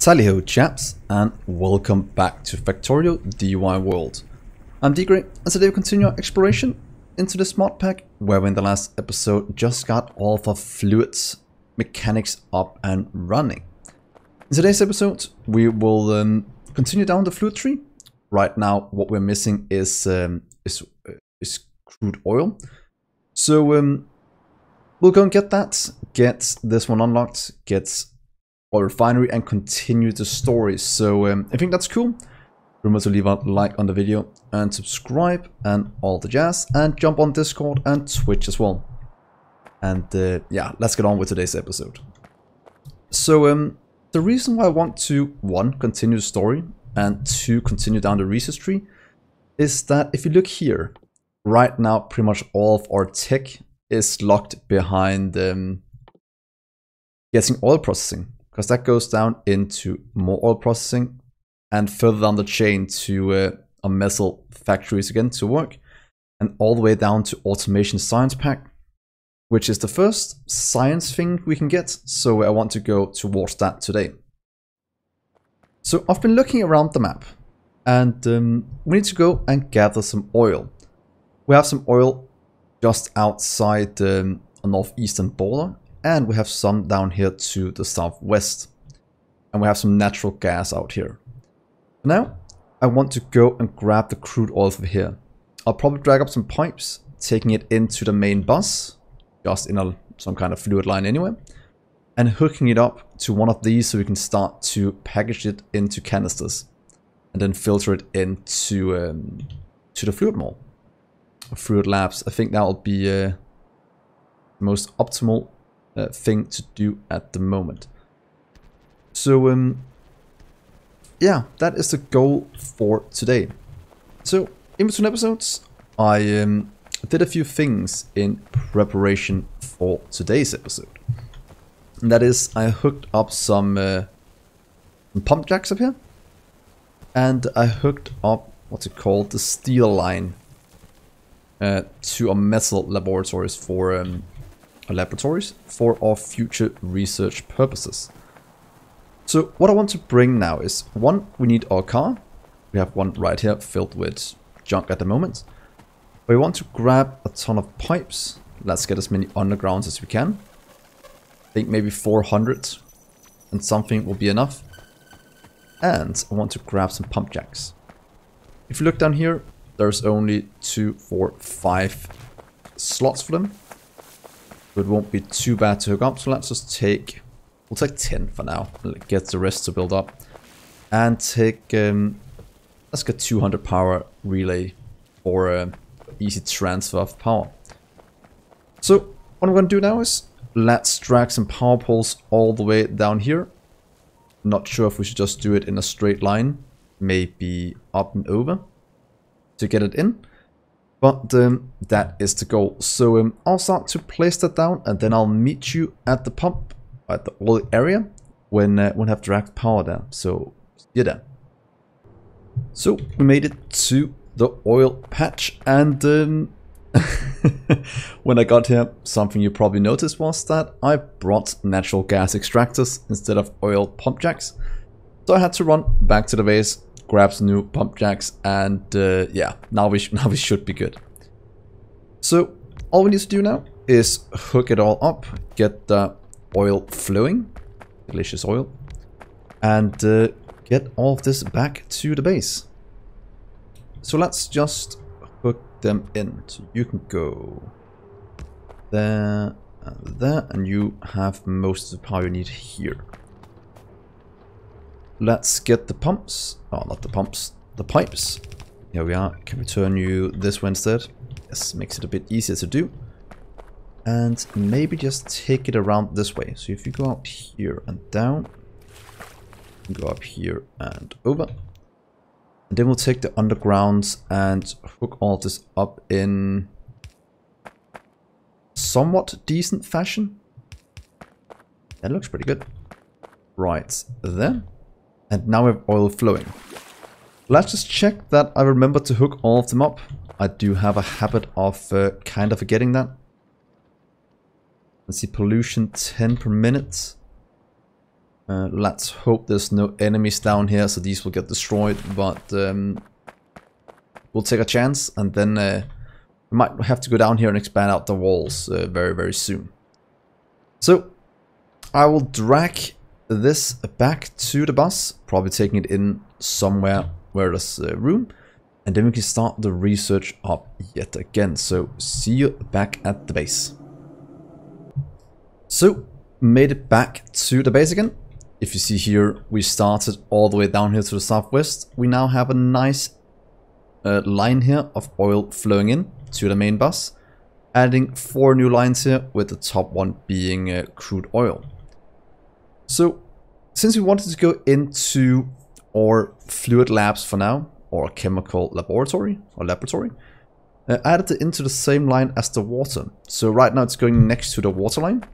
Tally-ho chaps, and welcome back to Factorio DIY World. I'm Dgray, and today we continue our exploration into this mod pack, where we in the last episode just got all of our fluids mechanics up and running. In today's episode, we will continue down the fluid tree. Right now, what we're missing is crude oil. So we'll go and get that, get this one unlocked, get our refinery, and continue the story. So I think that's cool. Remember to leave a like on the video and subscribe and all the jazz, and jump on Discord and Twitch as well. And yeah, let's get on with today's episode. So the reason why I want to, 1, continue the story, and 2, continue down the research tree, is that if you look here, right now pretty much all of our tech is locked behind getting oil processing, because that goes down into more oil processing and further down the chain to our metal factories again to work, and all the way down to automation science pack, which is the first science thing we can get. So I want to go towards that today. So I've been looking around the map, and we need to go and gather some oil. We have some oil just outside the northeastern border, and we have some down here to the southwest, and we have some natural gas out here. Now I want to go and grab the crude oil from here. I'll probably drag up some pipes, taking it into the main bus, just in some kind of fluid line anyway, and hooking it up to one of these so we can start to package it into canisters and then filter it into to the fluid mall, fluid labs. I think that will be the most optimal thing to do at the moment. So yeah, that is the goal for today. So in between episodes, I did a few things in preparation for today's episode. And that is, I hooked up some pump jacks up here, and I hooked up what's it called, the steel line to our metal laboratories for our future research purposes. So what I want to bring now is, 1, we need our car. We have one right here filled with junk at the moment. We want to grab a ton of pipes. Let's get as many undergrounds as we can. I think maybe 400 and something will be enough. And I want to grab some pump jacks. If you look down here, there's only 2, 4, 5 slots for them. So it won't be too bad to hook up. So let's just take, we'll take 10 for now. Get the rest to build up. And take, let's get 200 power relay for easy transfer of power. So what I'm going to do now is, let's drag some power poles all the way down here. Not sure if we should just do it in a straight line, maybe up and over to get it in. But that is the goal. So I'll start to place that down, and then I'll meet you at the pump, at the oil area, when I have dragged power down. So see you then. So we made it to the oil patch, and when I got here, something you probably noticed was that I brought natural gas extractors instead of oil pump jacks. So I had to run back to the base, grab some new pump jacks, and yeah, now we should be good. So all we need to do now is hook it all up, get the oil flowing, delicious oil, and get all of this back to the base. So let's just hook them in. So you can go there and there, and you have most of the power you need here. Let's get the pumps. Oh, not the pumps, the pipes. Here we are. Can we turn you this way instead? Yes, makes it a bit easier to do. And maybe just take it around this way. So if you go up here and down, go up here and over. And then we'll take the undergrounds and hook all of this up in somewhat decent fashion. That looks pretty good. Right there. And now we have oil flowing. Let's just check that I remember to hook all of them up. I do have a habit of kind of forgetting that. Let's see, pollution 10 per minute. Let's hope there's no enemies down here, so these will get destroyed, but we'll take a chance, and then we might have to go down here and expand out the walls very, very soon. So I will drag this back to the bus, probably taking it in somewhere where there's room, and then we can start the research up yet again. So see you back at the base. So made it back to the base again. If you see here, we started all the way down here to the southwest. We now have a nice line here of oil flowing in to the main bus, adding 4 new lines here, with the top one being crude oil. So since we wanted to go into our fluid labs for now, or chemical laboratory, added it into the same line as the water. So right now it's going next to the water line,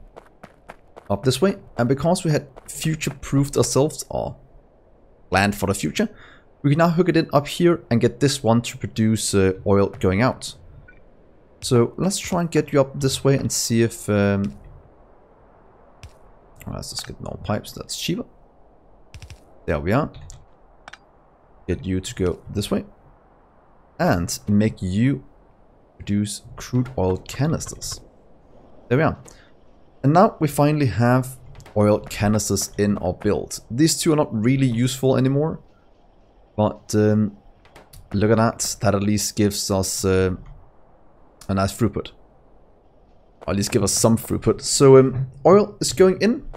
up this way, and because we had future-proofed ourselves, or planned for the future, we can now hook it in up here and get this one to produce oil going out. So let's try and get you up this way and see if... let's just get more pipes, that's cheaper. There we are. Get you to go this way. And make you produce crude oil canisters. There we are. And now we finally have oil canisters in our build. These two are not really useful anymore. But look at that. That at least gives us a nice throughput. Or at least give us some throughput. So oil is going in.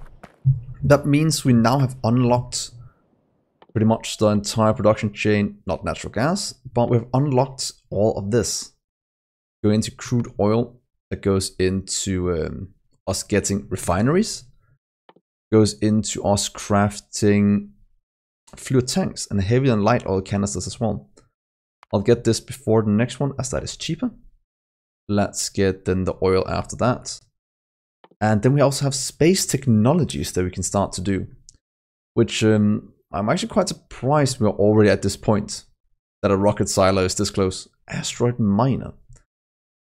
That means we now have unlocked pretty much the entire production chain. Not natural gas, but we've unlocked all of this. Going into crude oil that goes into... us getting refineries, goes into us crafting fluid tanks and heavy and light oil canisters as well. I'll get this before the next one, as that is cheaper. Let's get then the oil after that. And then we also have space technologies that we can start to do, which I'm actually quite surprised we're already at this point, that a rocket silo is this close. Asteroid miner.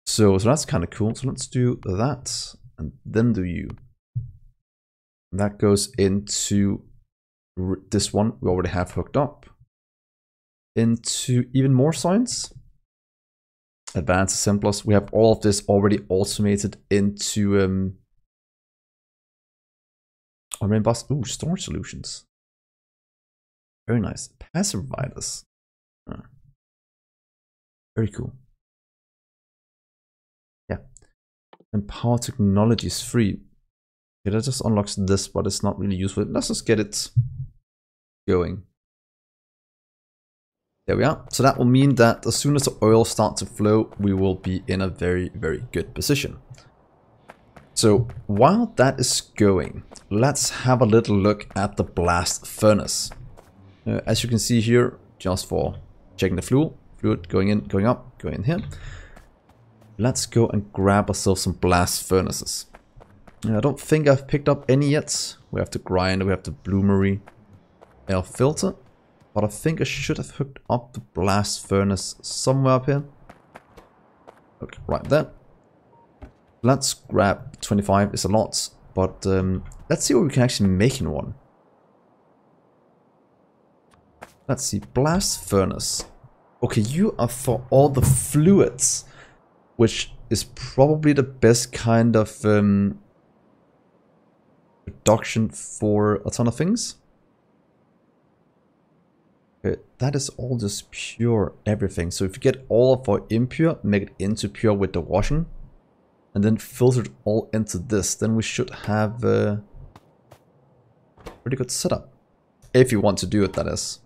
So that's kind of cool. So let's do that. And then do you. That goes into this one we already have hooked up. Into even more science. Advanced assemblers. We have all of this already automated into our main bus. Ooh, storage solutions. Very nice. Passive providers. Very cool. Yeah. And power technology is free. Yeah, that just unlocks this, but it's not really useful. Let's just get it going. There we are. So that will mean that as soon as the oil starts to flow, we will be in a very, very good position. So while that is going, let's have a little look at the blast furnace. As you can see here, just for checking the fluid going in, going up, going in here. Let's go and grab ourselves some blast furnaces. I don't think I've picked up any yet. We have the grinder, we have the bloomery air filter. But I think I should have hooked up the blast furnace somewhere up here. Okay, right there. Let's grab 25, it's a lot. But let's see what we can actually make in one. Let's see, blast furnace. Okay, you are for all the fluids, which is probably the best kind of production for a ton of things. Okay, that is all just pure everything. So if you get all of our impure, make it into pure with the washing, and then filter it all into this, then we should have a pretty good setup. If you want to do it, that is.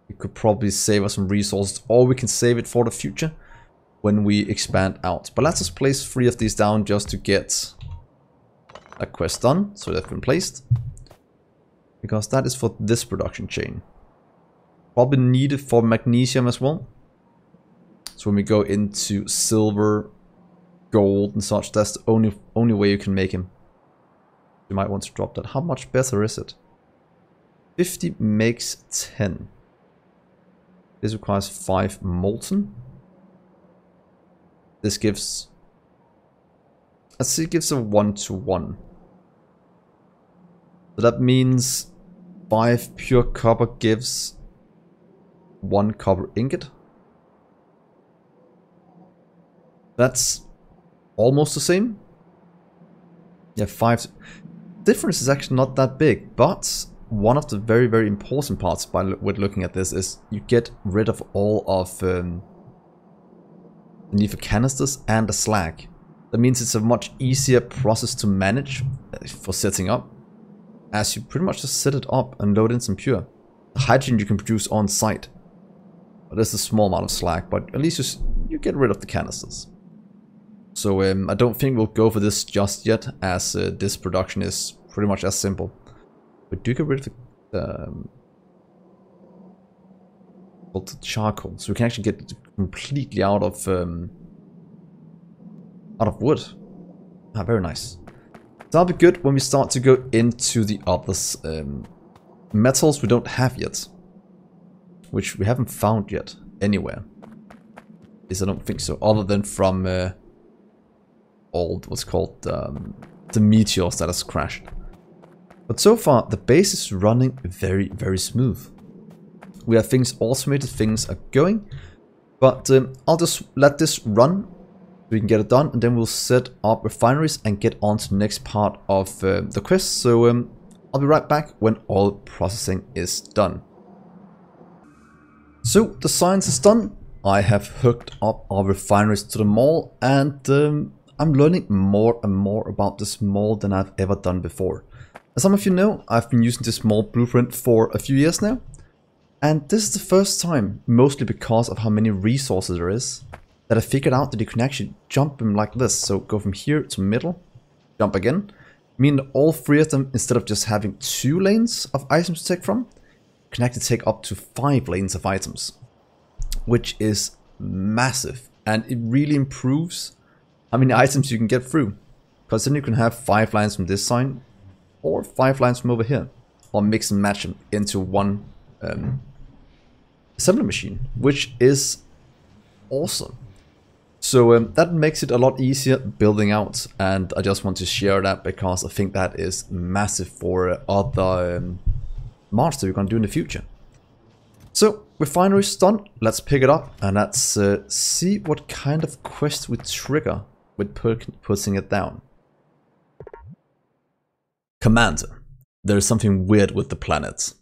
It could probably save us some resources, or we can save it for the future when we expand out. But let's just place 3 of these down just to get a quest done. So they've been placed. Because that is for this production chain. Probably needed for magnesium as well. So when we go into silver, gold and such, that's the only way you can make him. You might want to drop that. How much better is it? 50 makes 10. This requires 5 molten. This gives... let's see, it gives a 1-to-1. So that means 5 pure copper gives 1 copper ingot. That's almost the same. Yeah, 5. Difference is actually not that big, but one of the very, very important parts with looking at this is you get rid of all of the need for canisters and the slag. That means it's a much easier process to manage for setting up, as you pretty much just set it up and load in some pure. The hydrogen you can produce on site. But there's a small amount of slag, but at least you get rid of the canisters. So I don't think we'll go for this just yet, as this production is pretty much as simple. We do get rid of the charcoal, so we can actually get completely out of wood. Ah, very nice. That'll be good when we start to go into the others. Metals we don't have yet, which we haven't found yet anywhere. At least I don't think so, other than from what's called the meteors that has crashed. But so far the base is running very, very smooth. We have things automated, things are going, but I'll just let this run so we can get it done, and then we'll set up refineries and get on to the next part of the quest. So I'll be right back when all processing is done. So the science is done. I have hooked up our refineries to the mall, and I'm learning more and more about this mall than I've ever done before. As some of you know, I've been using this mall blueprint for a few years now, and this is the first time, mostly because of how many resources there is, that I figured out that you can actually jump them like this. So go from here to middle, jump again, meaning all 3 of them, instead of just having 2 lanes of items to take from, can actually take up to 5 lanes of items, which is massive, and it really improves how many items you can get through, because then you can have 5 lines from this side or 5 lines from over here, or mix and match them into one assembly machine, which is awesome. So that makes it a lot easier building out, and I just want to share that because I think that is massive for other mods that we're going to do in the future. So refinery's done, let's pick it up and let's see what kind of quest we trigger with putting it down. Commander, there is something weird with the planet.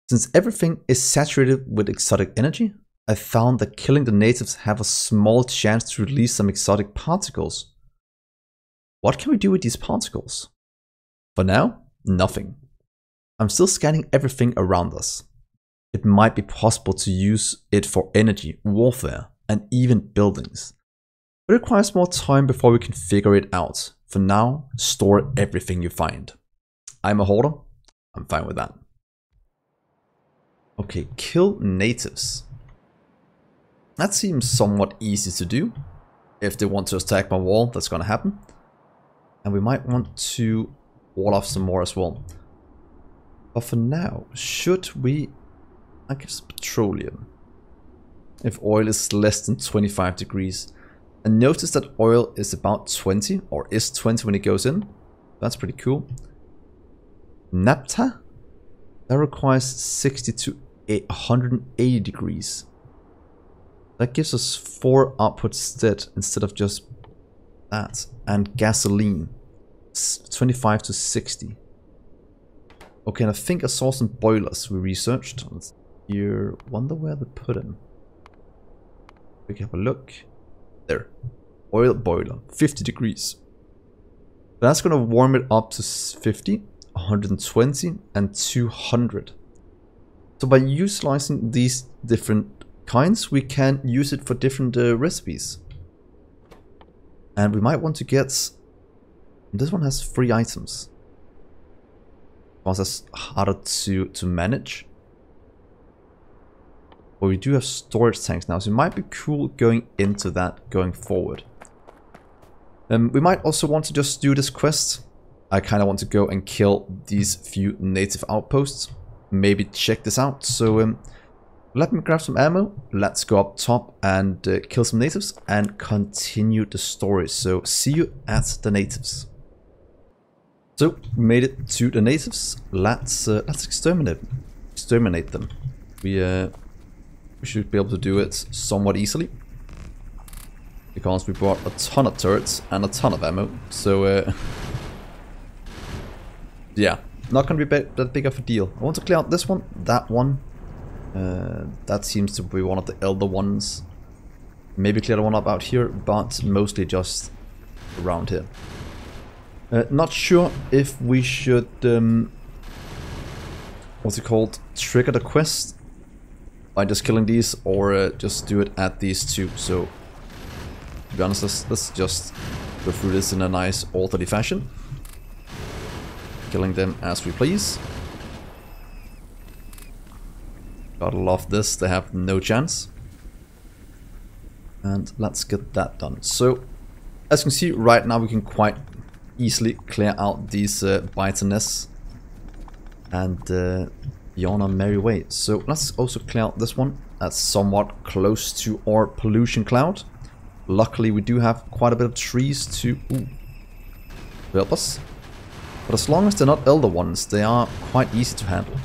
Since everything is saturated with exotic energy, I found that killing the natives have a small chance to release some exotic particles. What can we do with these particles? For now, nothing. I'm still scanning everything around us. It might be possible to use it for energy, warfare, and even buildings. It requires more time before we can figure it out. For now, store everything you find. I'm a hoarder. I'm fine with that. Okay, kill natives. That seems somewhat easy to do. If they want to attack my wall, that's going to happen. And we might want to wall off some more as well. But for now, should we... I guess petroleum. If oil is less than 25 degrees. And notice that oil is about 20, or is 20 when it goes in. That's pretty cool. Naphtha? That requires 60 to 180 degrees. That gives us 4 outputs instead of just that. And gasoline. 25 to 60. Okay, and I think I saw some boilers we researched. Let's here. Wonder where they put them. We can have a look. There. Oil boiler. 50 degrees. That's going to warm it up to 50, 120, and 200. So by utilizing these different kinds, we can use it for different recipes. And we might want to get... This one has 3 items. Because that's harder to manage. But we do have storage tanks now, so it might be cool going into that going forward. We might also want to just do this quest. I kind of want to go and kill these few native outposts. Maybe check this out. So let me grab some ammo. Let's go up top and kill some natives and continue the story. So see you at the natives. So we made it to the natives. Let's exterminate them. We should be able to do it somewhat easily because we brought a ton of turrets and a ton of ammo. So yeah, not gonna be that big of a deal. I want to clear out this one, that one. That seems to be one of the elder ones. Maybe clear the one up out here, but mostly just around here. Not sure if we should, what's it called, trigger the quest by just killing these, or just do it at these two. So, to be honest, let's just go through this in a nice orderly fashion. Killing them as we please. Gotta love this, they have no chance. And let's get that done. So, as you can see, right now we can quite easily clear out these biter nests and be on our merry way. So let's also clear out this one. That's somewhat close to our pollution cloud. Luckily we do have quite a bit of trees to help us. But as long as they're not elder ones, they are quite easy to handle.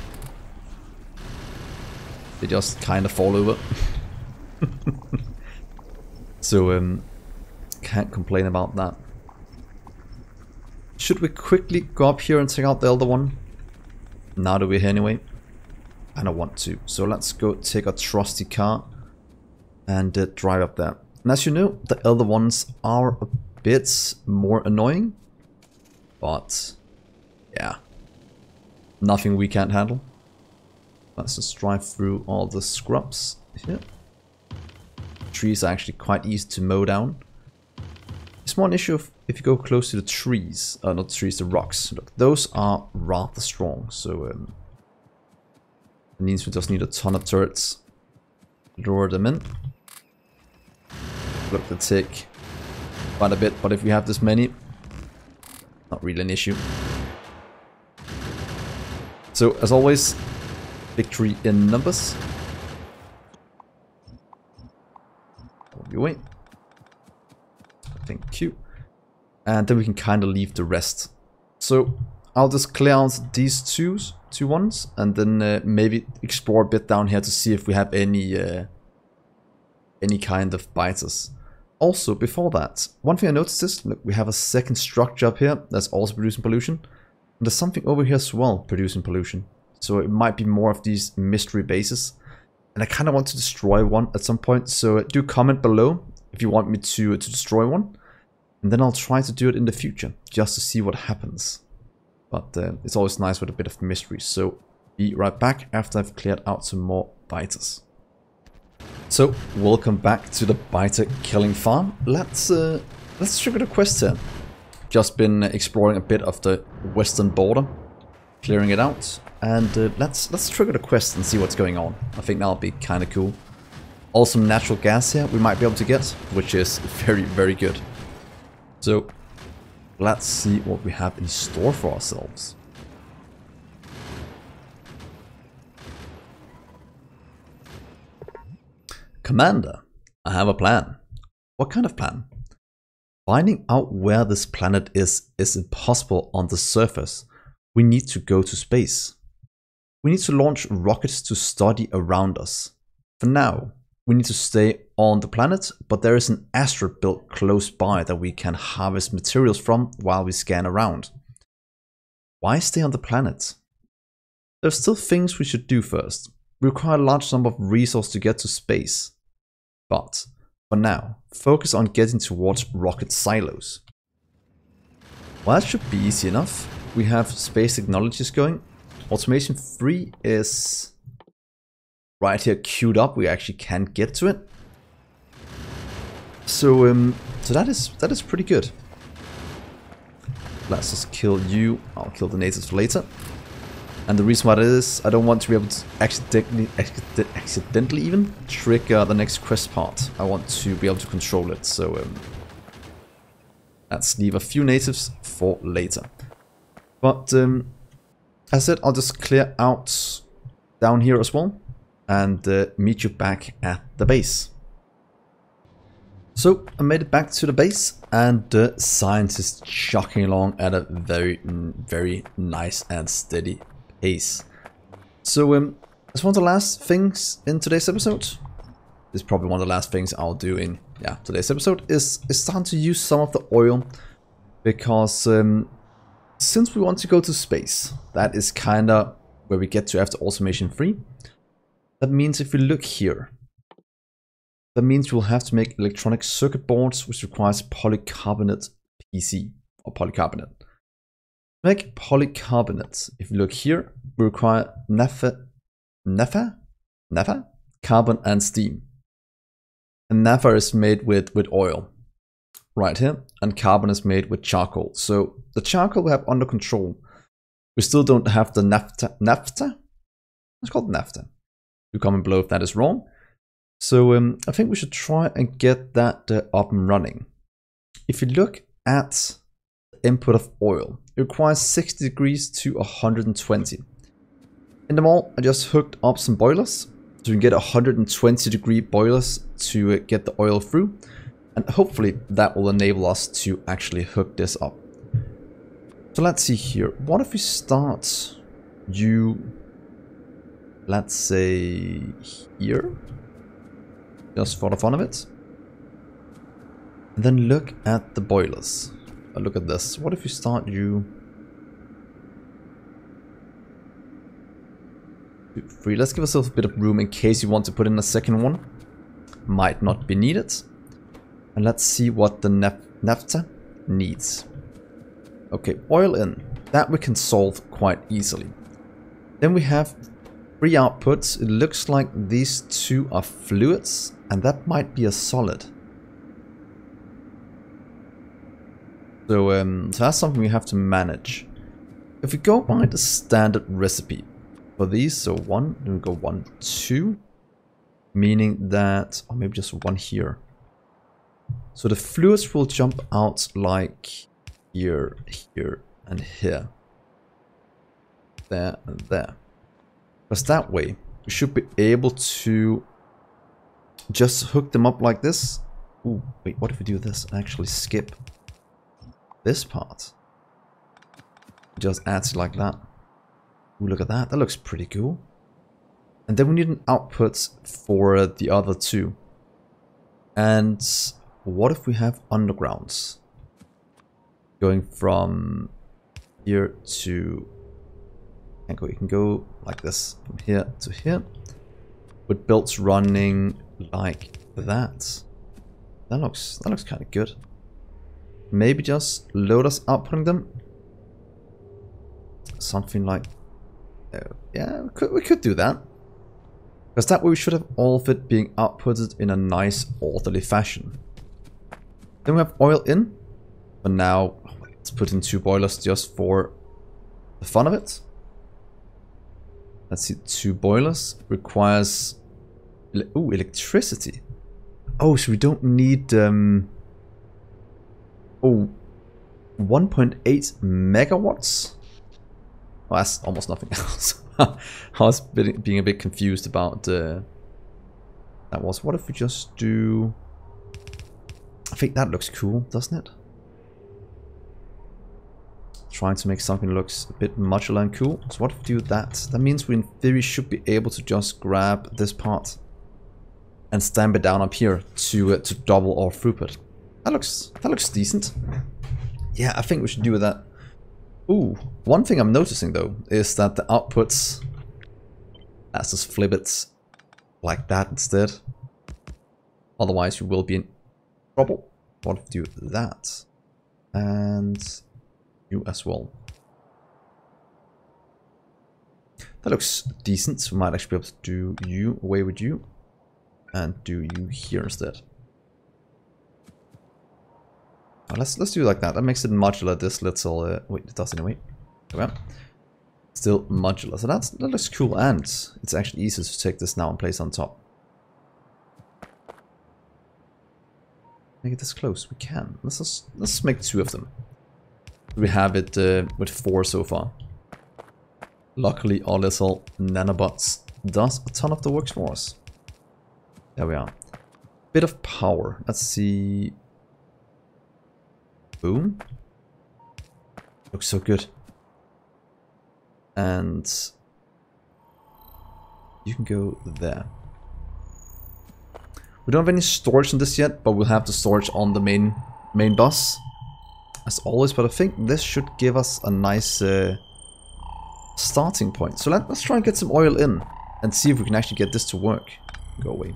They just kind of fall over. So can't complain about that. Should we quickly go up here and take out the elder one? Now that we're here anyway. I don't want to. So let's go take a trusty car and drive up there. And as you know, the elder ones are a bit more annoying. But yeah, nothing we can't handle. Let's just drive through all the scrubs here. Trees are actually quite easy to mow down. It's more an issue of if you go close to the trees, not the trees, the rocks. Look, those are rather strong, so it means we just need a ton of turrets. Lure them in. Look, they take quite a bit, but if we have this many, not really an issue. So, as always, victory in numbers. Hold your way. Thank you. And then we can kind of leave the rest. So I'll just clear out these two ones, and then maybe explore a bit down here to see if we have any kind of biters. Also, before that, one thing I noticed is, look, we have a second structure up here that's also producing pollution. And there's something over here as well producing pollution. So it might be more of these mystery bases. And I kind of want to destroy one at some point, so do comment below if you want me to destroy one. And then I'll try to do it in the future, just to see what happens. But it's always nice with a bit of mystery, so be right back after I've cleared out some more biters. So, welcome back to the biter killing farm. Let's trigger the quest here. Just been exploring a bit of the western border, clearing it out. And let's trigger the quest and see what's going on. I think that'll be kind of cool. Also natural gas here we might be able to get, which is very, very good. So let's see what we have in store for ourselves. Commander, I have a plan. What kind of plan? Finding out where this planet is impossible on the surface. We need to go to space. We need to launch rockets to study around us. For now, we need to stay on the planet, but there is an asteroid belt close by that we can harvest materials from while we scan around. Why stay on the planet? There are still things we should do first. We require a large number of resources to get to space. But, for now, focus on getting towards rocket silos. Well, that should be easy enough. We have space technologies going. Automation 3 is right here queued up. We actually can get to it. So that is pretty good. Let's just kill you. I'll kill the natives for later. And the reason why that is, I don't want to be able to accidentally even trigger the next quest part. I want to be able to control it. So let's leave a few natives for later. But as I said, I'll just clear out down here as well. And meet you back at the base. So I made it back to the base, and the science is chugging along at a very nice and steady pace. So that's one of the last things in today's episode. This is probably one of the last things I'll do in today's episode is starting to use some of the oil, because since we want to go to space, that is kinda where we get to after automation 3. That means if we look here, that means we'll have to make electronic circuit boards, which requires polycarbonate PC or polycarbonate. To make polycarbonate, if you look here, we require naphtha, carbon and steam. And naphtha is made with oil right here, and carbon is made with charcoal. So the charcoal we have under control. We still don't have the naphtha. It's called naphtha. You comment below if that is wrong. So I think we should try and get that up and running. If you look at the input of oil, it requires 60 degrees to 120. In the mall, I just hooked up some boilers, so we can get 120 degree boilers to get the oil through. And hopefully that will enable us to actually hook this up. So let's see here. What if we start let's say here? Just for the fun of it. And then look at the boilers. Look at this. What if we start you 2, 3. Let's give ourselves a bit of room in case you want to put in a second one. Might not be needed. And let's see what the naphtha needs. Okay, oil in. That we can solve quite easily. Then we have 3 outputs. It looks like these 2 are fluids, and that might be a solid. So, so that's something we have to manage. If we go by the standard recipe for these, so 1, then we go 1, 2, meaning that, or maybe just 1 here. So the fluids will jump out like here, here, and here. There, and there. Because that way, we should be able to just hook them up like this. Ooh, wait, what if we do this and actually skip this part? Just add it like that. Ooh, look at that. That looks pretty cool. And then we need an output for the other 2. And what if we have undergrounds? Going from here to... You can go like this, from here to here, with builds running like that. That looks kind of good. Maybe just load us outputting them. Something like, yeah, we could do that. Because that way we should have all of it being outputted in a nice orderly fashion. Then we have oil in, but now let's put in 2 boilers just for the fun of it. Let's see, 2 boilers requires electricity. Oh, so we don't need 1.8 megawatts. Oh, that's almost nothing else. I was being a bit confused about that was. What if we just do? I think that looks cool, doesn't it? Trying to make something that looks a bit modular and cool. So what if we do that? That means we in theory should be able to just grab this part and stamp it down up here to double our throughput. That looks decent. Yeah, I think we should do that. Ooh, one thing I'm noticing though is that the outputs, let's just flip it like that instead. Otherwise we will be in trouble. What if we do that? And you as well. That looks decent. We might actually be able to do you away with you and do you here instead. Oh, let's do it like that. That makes it modular. This little wait, it does anyway. Okay. Still modular. So that looks cool, and it's actually easier to take this now and place on top. Make it this close. We can. Let's make 2 of them. We have it with 4 so far. Luckily, our little nanobots does a ton of the work for us. There we are. bit of power. Let's see. Boom. Looks so good. And you can go there. We don't have any storage in this yet, but we'll have the storage on the main bus as always. But I think this should give us a nice starting point. So let's try and get some oil in and see if we can actually get this to work. Go away.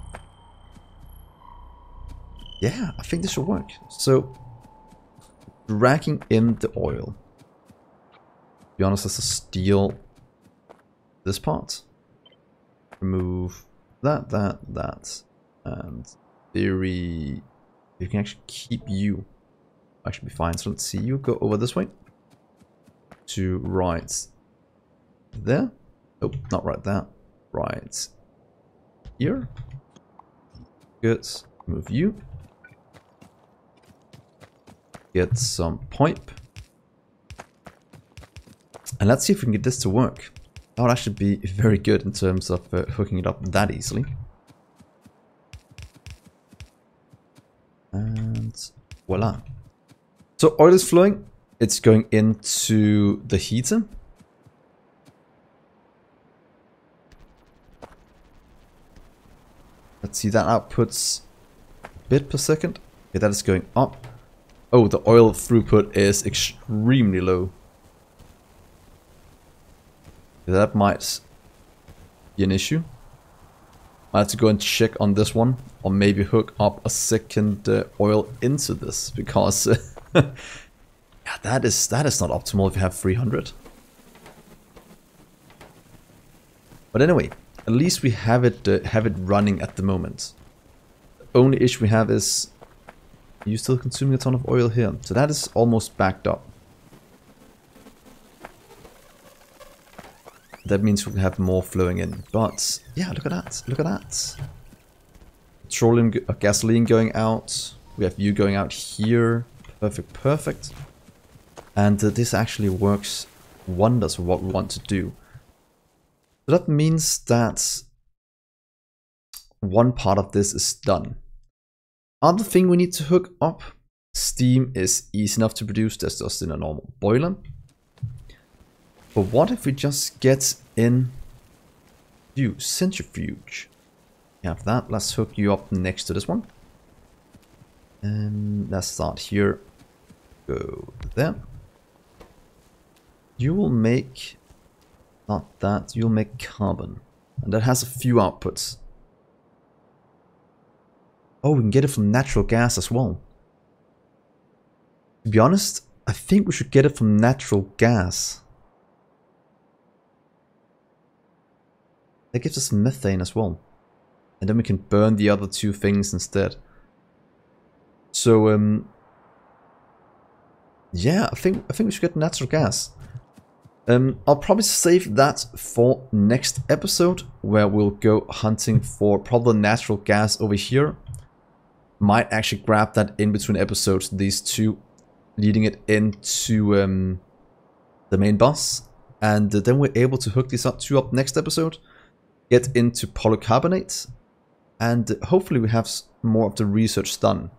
Yeah, I think this should work. So dragging in the oil. To be honest, let's just steal this part. Remove that, and theory. You can actually keep you. Actually be fine. So let's see you go over this way. To right there. Oh, not right there. Right here. Good. Move you. Get some pipe. And let's see if we can get this to work. That would actually be very good in terms of hooking it up that easily. And voila. So oil is flowing. It's going into the heater. Let's see, that outputs a bit per second. Okay, that is going up. Oh, the oil throughput is extremely low. That might be an issue. I have to go and check on this one, or maybe hook up a second oil into this, because yeah, that is not optimal if you have 300. But anyway, at least we have it running at the moment. The only issue we have is you're still consuming a ton of oil here, so that is almost backed up. That means we can have more flowing in. But yeah, look at that. Look at that. Petroleum, gasoline going out. We have you going out here. Perfect, perfect. And this actually works wonders for what we want to do. So that means that one part of this is done. Other thing we need to hook up. Steam is easy enough to produce. That's just in a normal boiler. But what if we just get in centrifuge? You have that. Let's hook you up next to this one. And let's start here. Go there. You will make, not that, you'll make carbon. And that has a few outputs. Oh, we can get it from natural gas as well. To be honest, I think we should get it from natural gas. That gives us methane as well. And then we can burn the other two things instead. So, yeah, I think we should get natural gas. I'll probably save that for next episode, where we'll go hunting for probably natural gas over here. Might actually grab that in between episodes, these two, leading it into the main bus. And then we're able to hook these two up next episode. Get into polycarbonate, and hopefully we have more of the research done.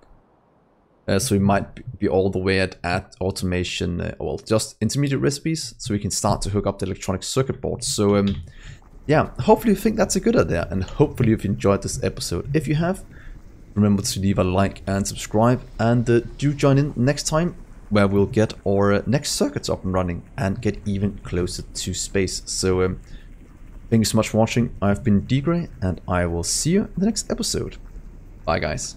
So we might be all the way at automation, well, just intermediate recipes, so we can start to hook up the electronic circuit board. So yeah, hopefully you think that's a good idea, and hopefully you've enjoyed this episode. If you have, remember to leave a like and subscribe, and do join in next time, where we'll get our next circuits up and running and get even closer to space. So thank you so much for watching. I've been Dgray, and I will see you in the next episode. Bye, guys.